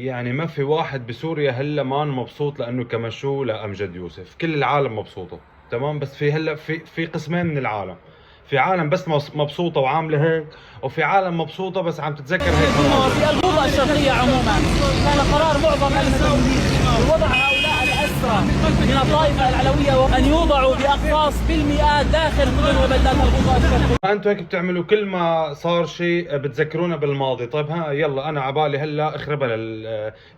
يعني ما في واحد بسوريا هلا ما مبسوط لانه كمشوه لامجد يوسف، كل العالم مبسوطه تمام. بس في هلا في قسمين من العالم، في عالم بس مبسوطه وعامله هيك، وفي عالم مبسوطه بس عم تتذكر هيك مناظر. في المنطقة الشرقية عموما كان قرار معظم المسؤولين بوضع هؤلاء الأسرى من الطائفة العلوية وأن يوضعوا بأقفاص بالمئات داخل مدن وبلدات المنطقة الشرقية. انتم هيك بتعملوا كل ما صار شيء بتذكرونا بالماضي. طيب ها يلا انا عبالي هلا اخربها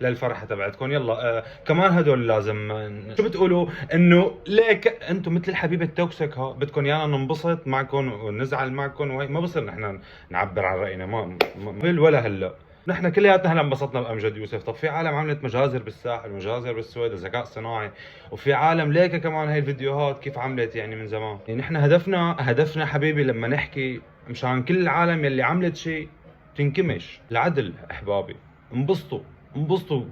للفرحه تبعتكم. يلا كمان هدول لازم شو بتقولوا انه ليك انتم مثل الحبيبه التوكسيك ها بدكم يانا ننبسط معكم ونزعل معكم وهي ما بصير نحن نعبر عن راينا ما ولا هلا. نحن كلياتنا هلا انبسطنا بامجد يوسف. طب في عالم عملت مجازر بالساحل ومجازر بالسويد وذكاء صناعي، وفي عالم ليك كمان هاي الفيديوهات كيف عملت يعني من زمان. يعني نحن هدفنا حبيبي لما نحكي مشان كل العالم يلي عملت شيء تنكمش العدل. احبابي انبسطوا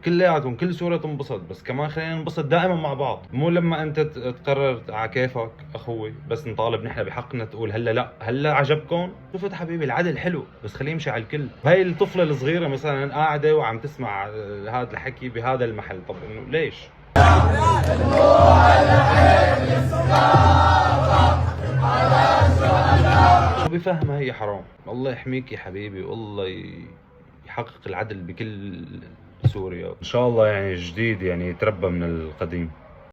كلياتهم، كل سورة تنبسط، بس كمان خلينا ننبسط دائما مع بعض. مو لما انت تقرر على كيفك اخوي بس نطالب نحن بحقنا تقول هلا لا هلا عجبكم. شفت حبيبي العدل حلو بس خليه يمشي على الكل. هاي الطفلة الصغيرة مثلا قاعدة وعم تسمع هذا الحكي بهذا المحل، طب انه ليش؟ بفهمها هي حرام. الله يحميك يا حبيبي والله يحقق العدل بكل سوريا ان شاء الله. يعني جديد يعني يتربى من القديم.